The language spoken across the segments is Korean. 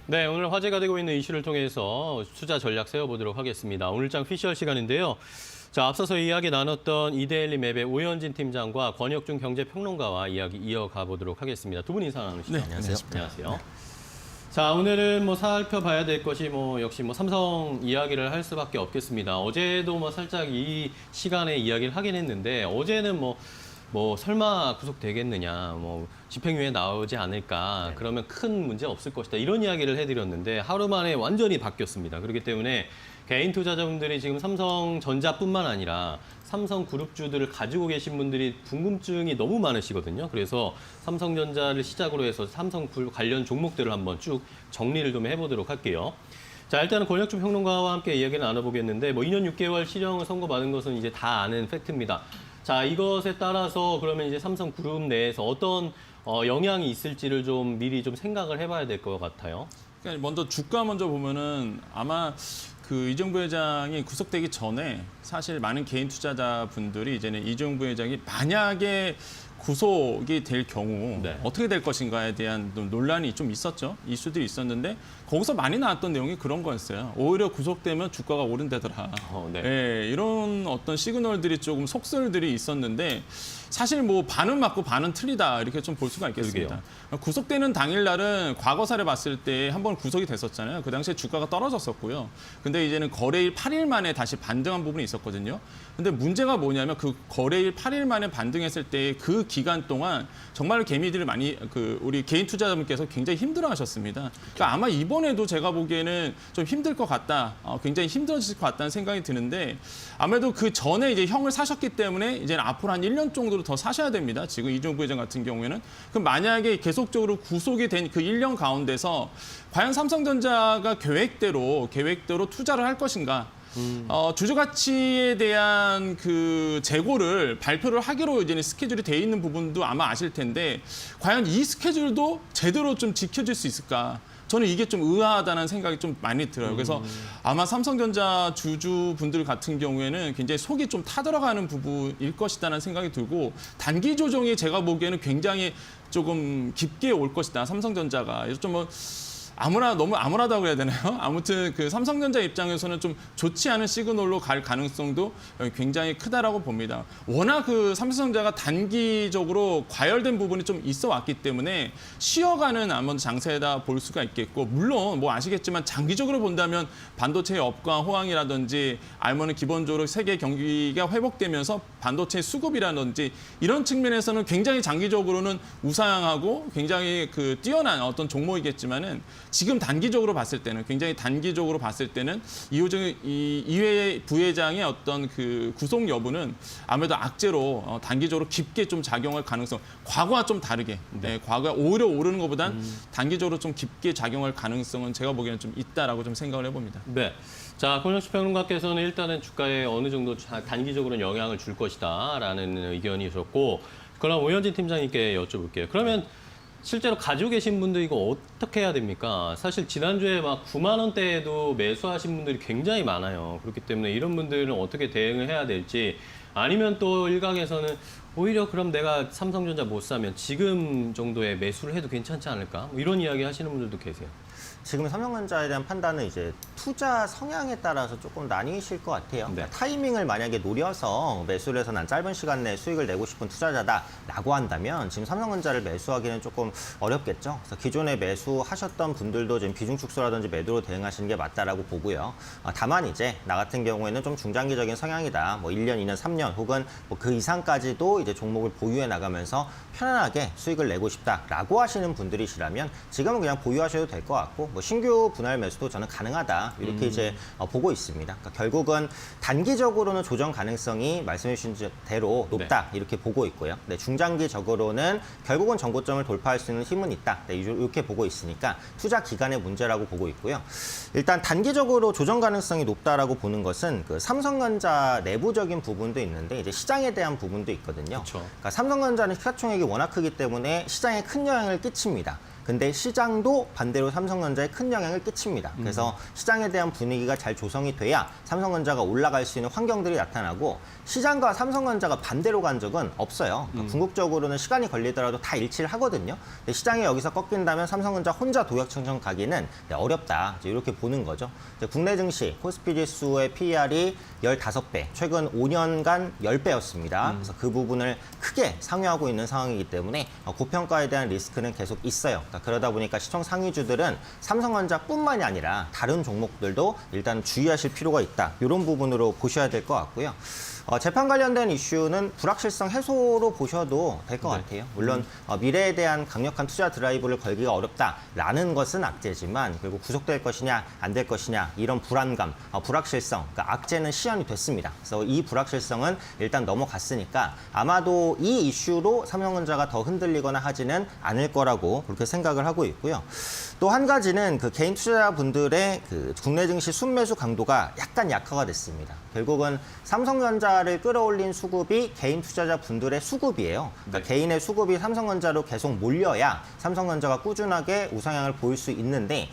네, 오늘 화제가 되고 있는 이슈를 통해서 투자 전략 세워보도록 하겠습니다. 오늘장 피셜 시간인데요. 자, 앞서서 이야기 나눴던 이데일리 맵의 오현진 팀장과 권혁중 경제평론가와 이야기 이어가 보도록 하겠습니다. 두 분 인사 나누시죠. 네, 안녕하세요. 안녕하세요. 자, 오늘은 살펴봐야 될 것이 역시 삼성 이야기를 할 수밖에 없겠습니다. 어제도 살짝 이 시간에 이야기를 하긴 했는데 어제는 설마 구속되겠느냐, 집행유예 나오지 않을까, 네. 그러면 큰 문제 없을 것이다, 이런 이야기를 해드렸는데 하루 만에 완전히 바뀌었습니다. 그렇기 때문에 개인 투자자분들이 지금 삼성전자뿐만 아니라 삼성그룹주들을 가지고 계신 분들이 궁금증이 너무 많으시거든요. 그래서 삼성전자를 시작으로 해서 삼성그룹 관련 종목들을 한번 쭉 정리를 좀 해보도록 할게요. 자, 일단은 권혁중 평론가와 함께 이야기를 나눠보겠는데 2년 6개월 실형을 선고받은 것은 이제 다 아는 팩트입니다. 자, 이것에 따라서 그러면 이제 삼성그룹 내에서 어떤 영향이 있을지를 좀 미리 좀 생각을 해봐야 될 것 같아요. 그러니까 먼저 주가 먼저 보면은 아마 그 이정부 회장이 구속되기 전에 사실 많은 개인 투자자분들이 이제는 이정부 회장이 만약에 구속이 될 경우 네. 어떻게 될 것인가에 대한 논란이 좀 있었죠. 이슈들이 있었는데 거기서 많이 나왔던 내용이 그런 거였어요. 오히려 구속되면 주가가 오른다더라. 네. 예, 이런 어떤 시그널들이 조금 속설들이 있었는데 사실 반은 맞고 반은 틀리다 이렇게 좀 볼 수가 있겠습니다. 구속되는 당일날은 과거사를 봤을 때 한 번 구속이 됐었잖아요. 그 당시에 주가가 떨어졌었고요. 근데 이제는 거래일 8일 만에 다시 반등한 부분이 있었거든요. 근데 문제가 뭐냐면 그 거래일 8일 만에 반등했을 때 그 기간 동안 정말 개미들이 많이 우리 개인 투자자분께서 굉장히 힘들어하셨습니다. 그러니까 아마 이번에도 제가 보기에는 좀 힘들 것 같다, 굉장히 힘들어질 것 같다는 생각이 드는데 아무래도 그 전에 이제 형을 사셨기 때문에 이제는 앞으로 한 1년 정도로 더 사셔야 됩니다. 지금 이정부 회장 같은 경우에는 그럼 만약에 계속적으로 구속이 된 그 1년 가운데서 과연 삼성전자가 계획대로 투자를 할 것인가? 주주 가치에 대한 그 재고를 발표를 하기로 이제는 스케줄이 돼 있는 부분도 아마 아실 텐데 과연 이 스케줄도 제대로 좀 지켜질 수 있을까? 저는 이게 좀 의아하다는 생각이 좀 많이 들어요. 그래서 아마 삼성전자 주주분들 같은 경우에는 굉장히 속이 좀 타들어가는 부분일 것이다라는 생각이 들고 단기 조정이 제가 보기에는 굉장히 조금 깊게 올 것이다. 삼성전자가 좀 너무 암울하다고 해야 되나요? 아무튼 그 삼성전자 입장에서는 좀 좋지 않은 시그널로 갈 가능성도 굉장히 크다라고 봅니다. 워낙 그 삼성전자가 단기적으로 과열된 부분이 좀 있어 왔기 때문에 쉬어가는 아마 장세다 볼 수가 있겠고, 물론 아시겠지만 장기적으로 본다면 반도체 업과 호황이라든지 아니면 기본적으로 세계 경기가 회복되면서 반도체 수급이라든지 이런 측면에서는 굉장히 장기적으로는 우상하고 굉장히 뛰어난 어떤 종목이겠지만은 지금 단기적으로 봤을 때는 이회 부회장의 어떤 그 구속 여부는 아무래도 악재로 단기적으로 깊게 좀 작용할 가능성, 과거와 좀 다르게 과거에 오히려 오르는 것보단 단기적으로 좀 깊게 작용할 가능성은 제가 보기에는 좀 있다라고 좀 생각을 해봅니다. 네. 자, 권혁중 평론가께서는 일단은 주가에 어느 정도 단기적으로 영향을 줄 것이다라는 의견이셨고, 그럼 오현진 팀장님께 여쭤볼게요. 그러면 실제로 가지고 계신 분들 이거 어떻게 해야 됩니까? 사실 지난주에 9만 원대에도 매수하신 분들이 굉장히 많아요. 그렇기 때문에 이런 분들은 어떻게 대응을 해야 될지, 아니면 또 일각에서는 오히려 그럼 내가 삼성전자 못 사면 지금 정도의 매수를 해도 괜찮지 않을까? 이런 이야기 하시는 분들도 계세요. 지금 삼성전자에 대한 판단은 이제 투자 성향에 따라서 조금 나뉘실 것 같아요. 네. 그러니까 타이밍을 만약에 노려서 매수를 해서 난 짧은 시간 내에 수익을 내고 싶은 투자자다라고 한다면 지금 삼성전자를 매수하기는 조금 어렵겠죠. 그래서 기존에 매수하셨던 분들도 지금 비중 축소라든지 매도로 대응하시는 게 맞다라고 보고요. 다만 이제 나 같은 경우에는 좀 중장기적인 성향이다. 1년, 2년, 3년 혹은 그 이상까지도 이제 종목을 보유해 나가면서 편안하게 수익을 내고 싶다라고 하시는 분들이시라면 지금은 그냥 보유하셔도 될 것 같고, 신규 분할 매수도 저는 가능하다 이렇게 이제 보고 있습니다. 그러니까 결국은 단기적으로는 조정 가능성이 말씀해 주신 대로 높다 이렇게 보고 있고요. 네, 중장기적으로는 결국은 정고점을 돌파할 수 있는 힘은 있다 이렇게 보고 있으니까 투자 기간의 문제라고 보고 있고요. 일단 단기적으로 조정 가능성이 높다라고 보는 것은 그 삼성전자 내부적인 부분도 있는데 이제 시장에 대한 부분도 있거든요. 그렇죠. 그러니까 삼성전자는 시가총액이 워낙 크기 때문에 시장에 큰 영향을 끼칩니다. 근데 시장도 반대로 삼성전자에 큰 영향을 끼칩니다. 그래서 시장에 대한 분위기가 잘 조성이 돼야 삼성전자가 올라갈 수 있는 환경들이 나타나고 시장과 삼성전자가 반대로 간 적은 없어요. 그러니까 궁극적으로는 시간이 걸리더라도 다 일치를 하거든요. 근데 시장이 여기서 꺾인다면 삼성전자 혼자 도약천정 가기는 어렵다. 이렇게 보는 거죠. 이제 국내 증시 코스피 지수의 PER이 15배, 최근 5년간 10배였습니다. 그래서 그 부분을 크게 상회하고 있는 상황이기 때문에 고평가에 대한 리스크는 계속 있어요. 그러다 보니까 시총 상위주들은 삼성전자뿐만이 아니라 다른 종목들도 일단 주의하실 필요가 있다. 이런 부분으로 보셔야 될 것 같고요. 재판 관련된 이슈는 불확실성 해소로 보셔도 될 것 같아요. 물론 미래에 대한 강력한 투자 드라이브를 걸기가 어렵다라는 것은 악재지만 결국 구속될 것이냐 안 될 것이냐 이런 불안감, 불확실성, 그러니까 악재는 시연이 됐습니다. 그래서 이 불확실성은 일단 넘어갔으니까 아마도 이 이슈로 삼성전자가 더 흔들리거나 하지는 않을 거라고 그렇게 생각을 하고 있고요. 또 한 가지는 그 개인 투자자분들의 그 국내 증시 순매수 강도가 약간 약화가 됐습니다. 결국은 삼성전자를 끌어올린 수급이 개인 투자자분들의 수급이에요. 그러니까 개인의 수급이 삼성전자로 계속 몰려야 삼성전자가 꾸준하게 우상향을 보일 수 있는데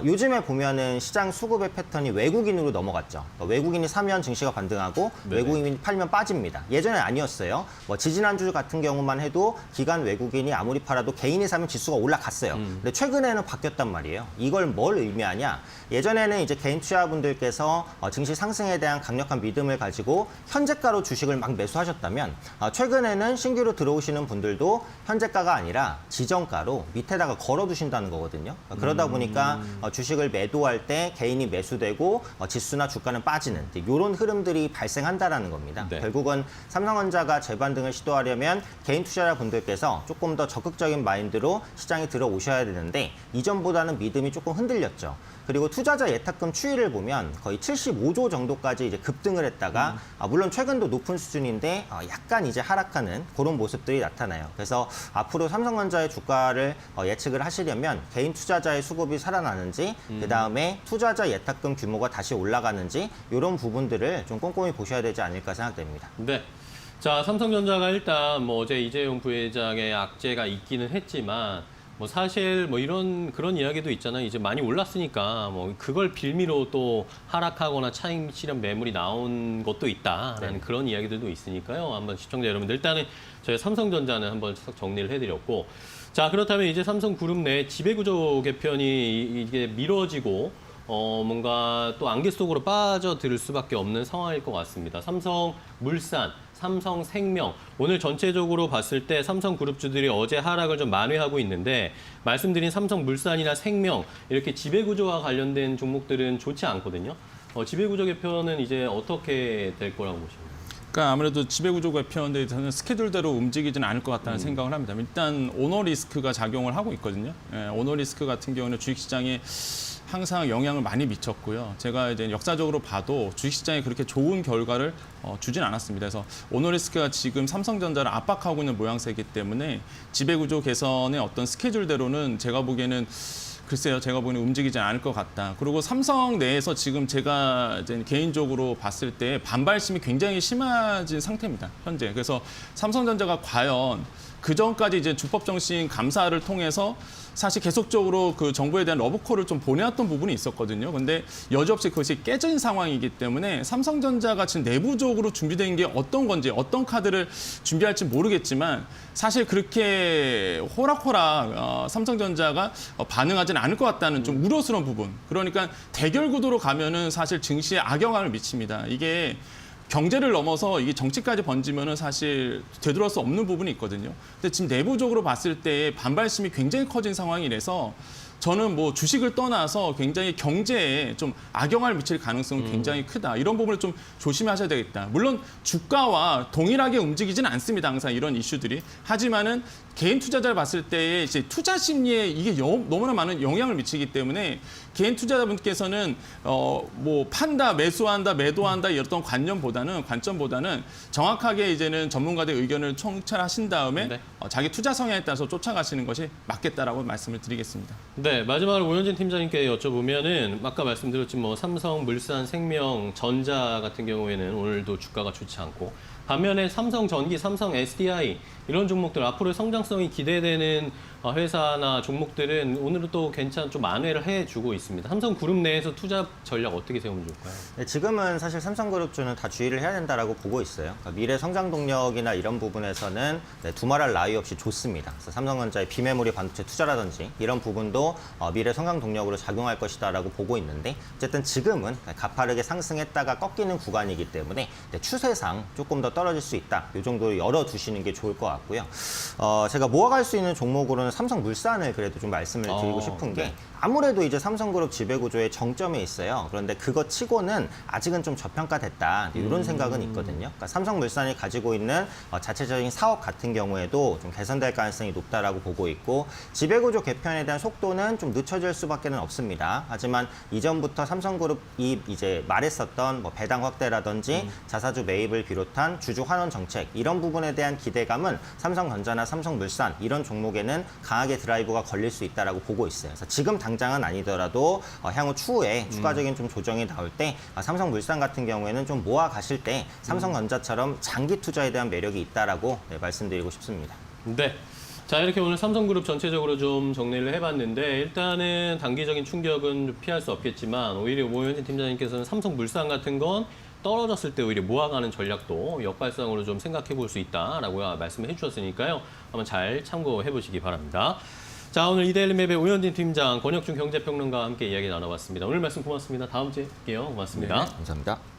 요즘에 보면은 시장 수급의 패턴이 외국인으로 넘어갔죠. 그러니까 외국인이 사면 증시가 반등하고 외국인이 팔면 빠집니다. 예전에 아니었어요. 뭐 지지난주 같은 경우만 해도 기관 외국인이 아무리 팔아도 개인이 사면 지수가 올라갔어요. 근데 최근에는 바뀌었단 말이에요. 이걸 뭘 의미하냐? 예전에는 이제 개인 투자분들께서 증시 상승에 대한 강력한 믿음을 가지고 현재가로 주식을 막 매수하셨다면 최근에는 신규로 들어오시는 분들도 현재가가 아니라 지정가로 밑에다가 걸어두신다는 거거든요. 그러다 보니까 주식을 매도할 때 개인이 매수되고 지수나 주가는 빠지는 이런 흐름들이 발생한다라는 겁니다. 네. 결국은 삼성전자가 재반등을 시도하려면 개인 투자자분들께서 조금 더 적극적인 마인드로 시장에 들어오셔야 되는데 이전보다는 믿음이 조금 흔들렸죠. 그리고 투자자 예탁금 추이를 보면 거의 75조 정도까지 이제 급등을 했다가 물론 최근도 높은 수준인데 약간 이제 하락하는 그런 모습들이 나타나요. 그래서 앞으로 삼성전자의 주가를 예측을 하시려면 개인 투자자의 수급이 살아나는지 그다음에 투자자 예탁금 규모가 다시 올라가는지 이런 부분들을 좀 꼼꼼히 보셔야 되지 않을까 생각됩니다. 네. 자, 삼성전자가 일단 뭐 어제 이재용 부회장의 악재가 있기는 했지만 뭐 사실 뭐 그런 이야기도 있잖아요. 이제 많이 올랐으니까 뭐 그걸 빌미로 또 하락하거나 차익 실현 매물이 나온 것도 있다라는 그런 이야기들도 있으니까요. 한번 시청자 여러분들 일단은 저희 삼성전자는 한번 정리를 해드렸고, 자 그렇다면 이제 삼성그룹 내 지배구조 개편이 이게 미뤄지고 뭔가 또 안개 속으로 빠져들 수밖에 없는 상황일 것 같습니다. 삼성물산, 삼성생명, 오늘 전체적으로 봤을 때 삼성그룹주들이 어제 하락을 좀 만회하고 있는데 말씀드린 삼성물산이나 생명 이렇게 지배구조와 관련된 종목들은 좋지 않거든요. 지배구조 개편은 이제 어떻게 될 거라고 보십니까? 그러니까 아무래도 지배구조 개편에 대해서는 스케줄대로 움직이지는 않을 것 같다는 생각을 합니다. 일단 오너 리스크가 작용을 하고 있거든요. 오너 리스크 같은 경우는 주식시장에 항상 영향을 많이 미쳤고요. 제가 이제 역사적으로 봐도 주식시장에 그렇게 좋은 결과를 주진 않았습니다. 그래서 오너리스크가 지금 삼성전자를 압박하고 있는 모양새이기 때문에 지배구조 개선의 어떤 스케줄대로는 제가 보기에는 글쎄요, 제가 보기에는 움직이지 않을 것 같다. 그리고 삼성 내에서 지금 제가 이제 개인적으로 봤을 때 반발심이 굉장히 심해진 상태입니다. 현재. 그래서 삼성전자가 과연 그 전까지 이제 주법정신 감사를 통해서 사실 계속적으로 그 정부에 대한 러브콜을 좀 보내왔던 부분이 있었거든요. 근데 여지없이 그것이 깨진 상황이기 때문에 삼성전자가 지금 내부적으로 준비된 게 어떤 건지 어떤 카드를 준비할지 모르겠지만 사실 그렇게 호락호락 삼성전자가 반응하지는 않을 것 같다는 좀 우려스러운 부분. 그러니까 대결 구도로 가면은 사실 증시에 악영향을 미칩니다. 이게 경제를 넘어서 이게 정치까지 번지면은 사실 되돌아올 수 없는 부분이 있거든요. 근데 지금 내부적으로 봤을 때 반발심이 굉장히 커진 상황이라서 저는 뭐 주식을 떠나서 굉장히 경제에 좀 악영향을 미칠 가능성은 굉장히 크다. 이런 부분을 좀 조심하셔야 되겠다. 물론 주가와 동일하게 움직이지는 않습니다. 항상 이런 이슈들이. 하지만은 개인 투자자를 봤을 때의 이제 투자 심리에 이게 너무나 많은 영향을 미치기 때문에 개인 투자자분께서는 뭐 판다, 매수한다, 매도한다 이런 관점보다는 정확하게 이제는 전문가들 의견을 청취하신 다음에 네. 자기 투자 성향에 따라서 쫓아가시는 것이 맞겠다라고 말씀을 드리겠습니다. 네, 마지막으로 오현진 팀장님께 여쭤보면은 아까 말씀드렸지만 뭐 삼성, 물산, 생명, 전자 같은 경우에는 오늘도 주가가 좋지 않고 반면에 삼성전기, 삼성 SDI 이런 종목들 앞으로 성장성이 기대되는 회사나 종목들은 오늘은 또 좀 만회를 해주고 있습니다. 삼성그룹 내에서 투자 전략 어떻게 세우면 좋을까요? 네, 지금은 사실 삼성그룹주는 다 주의를 해야 된다라고 보고 있어요. 그러니까 미래 성장 동력이나 이런 부분에서는 두말할 나위 없이 좋습니다. 그래서 삼성전자의 비메모리 반도체 투자라든지 이런 부분도 미래 성장 동력으로 작용할 것이다라고 보고 있는데 어쨌든 지금은 가파르게 상승했다가 꺾이는 구간이기 때문에 추세상 조금 더 떨어질 수 있다. 이 정도 열어두시는 게 좋을 것 같고요. 제가 모아갈 수 있는 종목으로는 삼성물산을 그래도 좀 말씀을 드리고 싶은 게 네. 아무래도 이제 삼성그룹 지배구조의 정점에 있어요. 그런데 그거 치고는 아직은 좀 저평가됐다. 이런 생각은 있거든요. 그러니까 삼성물산이 가지고 있는 자체적인 사업 같은 경우에도 좀 개선될 가능성이 높다라고 보고 있고 지배구조 개편에 대한 속도는 좀 늦춰질 수밖에는 없습니다. 하지만 이전부터 삼성그룹이 이제 말했었던 뭐 배당 확대라든지 자사주 매입을 비롯한 주주 환원 정책 이런 부분에 대한 기대감은 삼성전자나 삼성물산 이런 종목에는 강하게 드라이브가 걸릴 수 있다라고 보고 있어요. 그래서 지금 당장은 아니더라도 향후 추후에 추가적인 좀 조정이 나올 때 삼성물산 같은 경우에는 좀 모아 가실 때 삼성전자처럼 장기 투자에 대한 매력이 있다라고 말씀드리고 싶습니다. 네. 자, 이렇게 오늘 삼성그룹 전체적으로 좀 정리를 해봤는데 일단은 단기적인 충격은 좀 피할 수 없겠지만 오히려 오현진 팀장님께서는 삼성물산 같은 건 떨어졌을 때 오히려 모아가는 전략도 역발상으로 좀 생각해 볼 수 있다라고 말씀을 해주셨으니까요. 한번 잘 참고해 보시기 바랍니다. 자, 오늘 이데일리맵의 오현진 팀장, 권혁준 경제평론가와 함께 이야기 나눠봤습니다. 오늘 말씀 고맙습니다. 다음 주에 뵐게요. 고맙습니다. 감사합니다.